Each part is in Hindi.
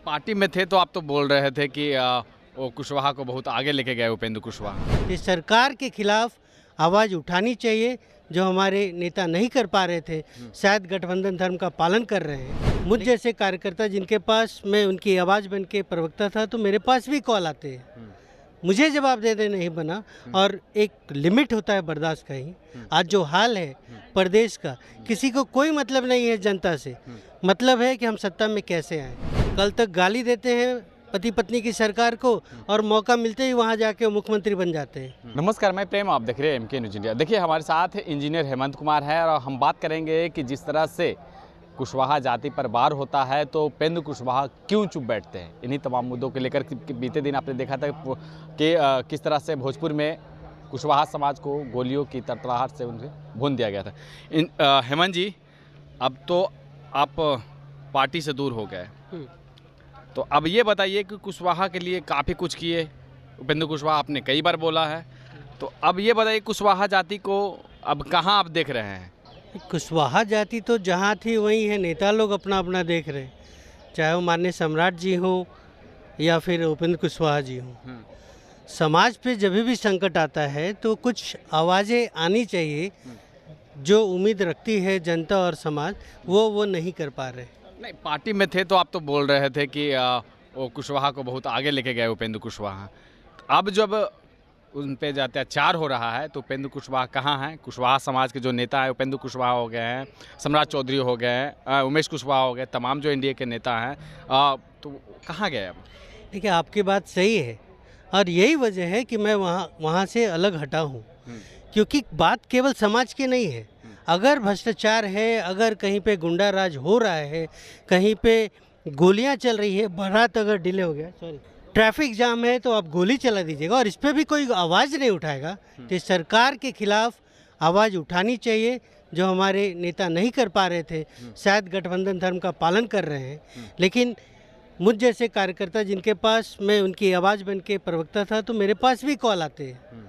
पार्टी में थे तो आप तो बोल रहे थे कि वो कुशवाहा को बहुत आगे लेके गए उपेंद्र कुशवाहा। इस सरकार के खिलाफ आवाज़ उठानी चाहिए, जो हमारे नेता नहीं कर पा रहे थे, शायद गठबंधन धर्म का पालन कर रहे हैं। मुझ जैसे कार्यकर्ता जिनके पास मैं उनकी आवाज़ बन के प्रवक्ता था, तो मेरे पास भी कॉल आते हैं, मुझे जवाब दे नहीं बना। और एक लिमिट होता है बर्दाश्त का ही। आज जो हाल है प्रदेश का, किसी को कोई मतलब नहीं है जनता से, मतलब है कि हम सत्ता में कैसे आए। कल तक गाली देते हैं पति पत्नी की सरकार को और मौका मिलते ही वहां जाके मुख्यमंत्री बन जाते हैं। नमस्कार, मैं प्रेम, आप देख रहे हैं MK न्यूज़ इंडिया। देखिए, हमारे साथ इंजीनियर हेमंत कुमार है और हम बात करेंगे कि जिस तरह से कुशवाहा जाति पर वार होता है तो उपेंद्र कुशवाहा क्यों चुप बैठते हैं। इन्हीं तमाम मुद्दों को लेकर बीते दिन आपने देखा था कि किस तरह से भोजपुर में कुशवाहा समाज को गोलियों की तड़तड़ाहट से उनसे भून दिया गया था। हेमंत जी, अब तो आप पार्टी से दूर हो गए, तो अब ये बताइए कि कुशवाहा के लिए काफ़ी कुछ किए उपेंद्र कुशवाहा, आपने कई बार बोला है, तो अब ये बताइए कुशवाहा जाति को अब कहाँ आप देख रहे हैं। कुशवाहा जाति तो जहाँ थी वहीं है, नेता लोग अपना अपना देख रहे हैं, चाहे वो माननीय सम्राट जी हों या फिर उपेंद्र कुशवाहा जी हों। समाज पे जब भी संकट आता है तो कुछ आवाज़ें आनी चाहिए, जो उम्मीद रखती है जनता और समाज, वो नहीं कर पा रहे। नहीं, पार्टी में थे तो आप तो बोल रहे थे कि वो कुशवाहा को बहुत आगे लेके गए उपेंद्र कुशवाहा। अब जब उन पे अत्याचार हो रहा है तो उपेंद्र कुशवाहा कहाँ हैं? कुशवाहा समाज के जो नेता हैं, उपेंद्र कुशवाहा हो गए हैं, सम्राट चौधरी हो गए हैं, उमेश कुशवाहा हो गए, तमाम जो NDA के नेता हैं, तो कहाँ गए अब? देखिए, आपकी बात सही है और यही वजह है कि मैं वहाँ से अलग हटा हूँ, क्योंकि बात केवल समाज की नहीं है। अगर भ्रष्टाचार है, अगर कहीं पे गुंडा राज हो रहा है, कहीं पे गोलियां चल रही है, बारात अगर डिले हो गया, सॉरी, ट्रैफिक जाम है, तो आप गोली चला दीजिएगा और इस पर भी कोई आवाज़ नहीं उठाएगा, तो इस सरकार के खिलाफ आवाज़ उठानी चाहिए, जो हमारे नेता नहीं कर पा रहे थे, शायद गठबंधन धर्म का पालन कर रहे हैं। लेकिन मुझ जैसे कार्यकर्ता जिनके पास मैं उनकी आवाज़ बन के प्रवक्ता था, तो मेरे पास भी कॉल आते हैं,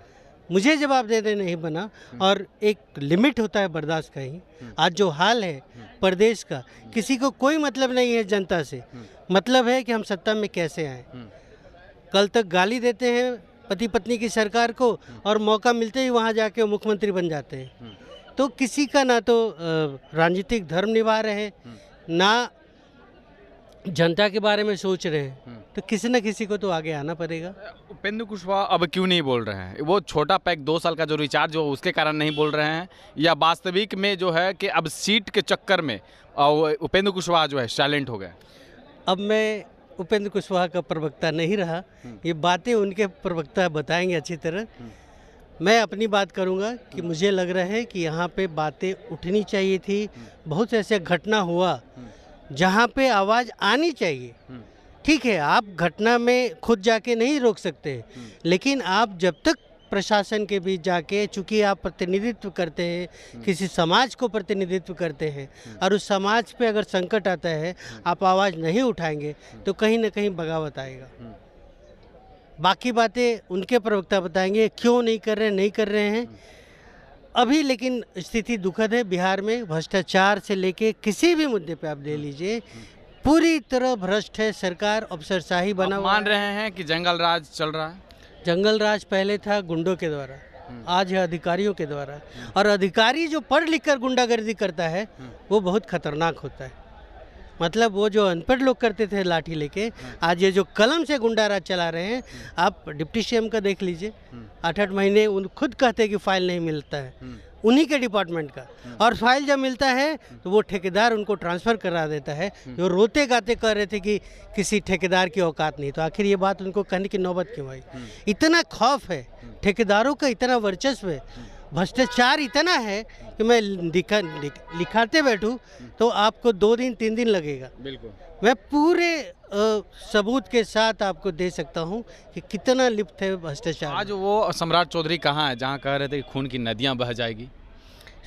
मुझे जवाब दे नहीं बना। और एक लिमिट होता है बर्दाश्त का ही। आज जो हाल है प्रदेश का, किसी को कोई मतलब नहीं है जनता से, मतलब है कि हम सत्ता में कैसे आए। कल तक गाली देते हैं पति पत्नी की सरकार को और मौका मिलते ही वहां जाके मुख्यमंत्री बन जाते हैं। तो किसी का ना तो राजनीतिक धर्म निभा रहे हैं, ना जनता के बारे में सोच रहे हैं, तो किसी न किसी को तो आगे आना पड़ेगा। उपेंद्र कुशवाहा अब क्यों नहीं बोल रहे हैं? वो छोटा पैक 2 साल का जो रिचार्ज हो उसके कारण नहीं बोल रहे हैं, या वास्तविक में जो है कि अब सीट के चक्कर में उपेंद्र कुशवाहा जो है साइलेंट हो गए? अब मैं उपेंद्र कुशवाहा का प्रवक्ता नहीं रहा, ये बातें उनके प्रवक्ता बताएंगे अच्छी तरह। मैं अपनी बात करूंगा कि मुझे लग रहा है कि यहाँ पे बातें उठनी चाहिए थी। बहुत ऐसे घटना हुआ जहाँ पे आवाज़ आनी चाहिए। ठीक है, आप घटना में खुद जाके नहीं रोक सकते, लेकिन आप जब तक प्रशासन के बीच जाके, चूँकि आप प्रतिनिधित्व करते हैं, किसी समाज को प्रतिनिधित्व करते हैं, और उस समाज पे अगर संकट आता है, आप आवाज़ नहीं उठाएंगे तो कहीं ना कहीं बगावत आएगा। बाकी बातें उनके प्रवक्ता बताएंगे क्यों नहीं कर रहे हैं अभी। लेकिन स्थिति दुखद है। बिहार में भ्रष्टाचार से लेके किसी भी मुद्दे पे आप ले लीजिए, पूरी तरह भ्रष्ट है सरकार, अफसरशाही बना हुआ। मान रहे हैं कि जंगल राज चल रहा है? जंगल राज पहले था गुंडों के द्वारा, आज है अधिकारियों के द्वारा। और अधिकारी जो पढ़ लिख कर गुंडागर्दी करता है वो बहुत खतरनाक होता है। मतलब वो जो अनपढ़ लोग करते थे लाठी लेके, आज ये जो कलम से गुंडा राज चला रहे हैं। आप डिप्टी CM का देख लीजिए, 8-8 महीने उन खुद कहते हैं कि फाइल नहीं मिलता है उन्हीं के डिपार्टमेंट का, और फाइल जब मिलता है तो वो ठेकेदार उनको ट्रांसफ़र करा देता है। जो रोते गाते कह रहे थे कि किसी ठेकेदार की औकात नहीं, तो आखिर ये बात उनको कहने की नौबत क्यों आई? इतना खौफ है ठेकेदारों का, इतना वर्चस्व है, भ्रष्टाचार इतना है कि मैं लिखाते बैठूं तो आपको 2 दिन 3 दिन लगेगा। बिल्कुल, मैं पूरे सबूत के साथ आपको दे सकता हूं कि कितना लिप्त है भ्रष्टाचार। आज वो सम्राट चौधरी कहाँ है जहाँ कह रहे थे कि खून की नदियाँ बह जाएगी?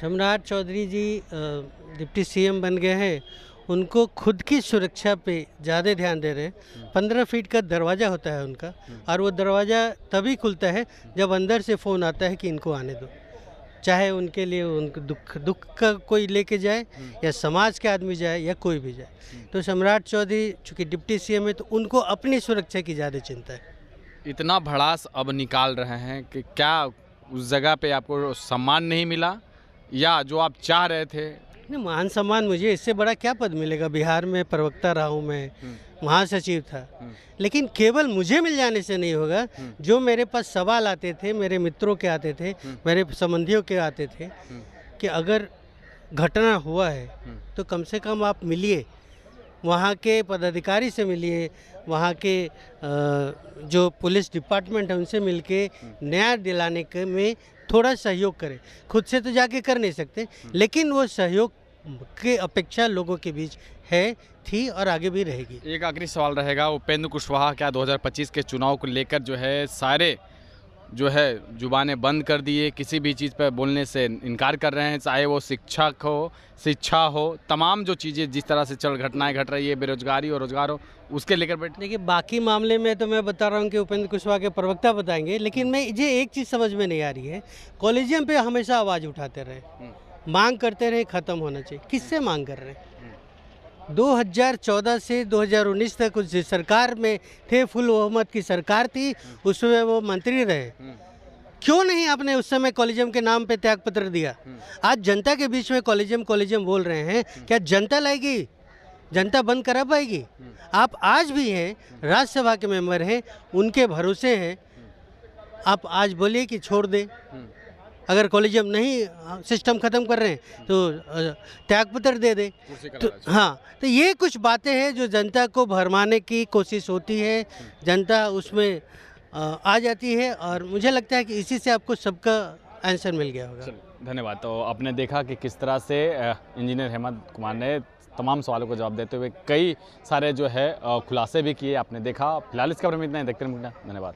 सम्राट चौधरी जी डिप्टी CM बन गए हैं, उनको खुद की सुरक्षा पे ज़्यादा ध्यान दे रहे हैं। 15 फीट का दरवाज़ा होता है उनका, और वो दरवाज़ा तभी खुलता है जब अंदर से फ़ोन आता है कि इनको आने दो। चाहे उनके लिए उनको दुख का कोई लेके जाए या समाज के आदमी जाए या कोई भी जाए। तो सम्राट चौधरी चूँकि डिप्टी सीएम है तो उनको अपनी सुरक्षा की ज़्यादा चिंता है। इतना भड़ास अब निकाल रहे हैं कि क्या उस जगह पे आपको सम्मान नहीं मिला या जो आप चाह रहे थे? नहीं, मान सम्मान मुझे इससे बड़ा क्या पद मिलेगा। बिहार में प्रवक्ता रहा हूँ मैं, महासचिव था, लेकिन केवल मुझे मिल जाने से नहीं होगा। जो मेरे पास सवाल आते थे, मेरे मित्रों के आते थे, मेरे संबंधियों के आते थे कि अगर घटना हुआ है तो कम से कम आप मिलिए, वहाँ के पदाधिकारी से मिलिए, वहाँ के जो पुलिस डिपार्टमेंट है उनसे मिलके न्याय दिलाने के में थोड़ा सहयोग करें। खुद से तो जाके कर नहीं सकते, लेकिन वो सहयोग की अपेक्षा लोगों के बीच है, थी और आगे भी रहेगी। एक आखिरी सवाल रहेगा, उपेंद्र कुशवाहा क्या 2025 के चुनाव को लेकर जो है सारे जो है जुबानें बंद कर दिए, किसी भी चीज़ पर बोलने से इनकार कर रहे हैं, चाहे वो शिक्षक हो, शिक्षा हो, तमाम जो चीज़ें जिस तरह से घटनाएं घट रही है, बेरोजगारी और रोजगार हो, उसके लेकर बैठे? देखिए, बाकी मामले में तो मैं बता रहा हूँ कि उपेंद्र कुशवाहा के प्रवक्ता बताएंगे, लेकिन मुझे एक चीज़ समझ में नहीं आ रही है। कॉलेजियम पे हमेशा आवाज़ उठाते रहे, मांग करते रहे, ख़त्म होना चाहिए। किससे मांग कर रहे हैं? 2014 से 2019 तक उस सरकार में थे, फुल बहुमत की सरकार थी, उसमें वो मंत्री रहे। क्यों नहीं आपने उस समय कॉलेजियम के नाम पे त्यागपत्र दिया? आज जनता के बीच में कॉलेजियम बोल रहे हैं, क्या जनता लाएगी? जनता बंद करा पाएगी? आप आज भी हैं, राज्यसभा के मेंबर हैं, उनके भरोसे हैं, आप आज बोलिए कि छोड़ दें। अगर कॉलेजियम नहीं सिस्टम ख़त्म कर रहे हैं तो त्यागपत्र दे दे। तो हाँ, तो ये कुछ बातें हैं जो जनता को भरमाने की कोशिश होती है, जनता उसमें आ जाती है, और मुझे लगता है कि इसी से आपको सबका आंसर मिल गया होगा। धन्यवाद। तो आपने देखा कि किस तरह से इंजीनियर हेमंत कुमार ने तमाम सवालों को जवाब देते हुए कई सारे जो है खुलासे भी किए, आपने देखा। फिलहाल इसका इतना ही, देखते रहिए। धन्यवाद।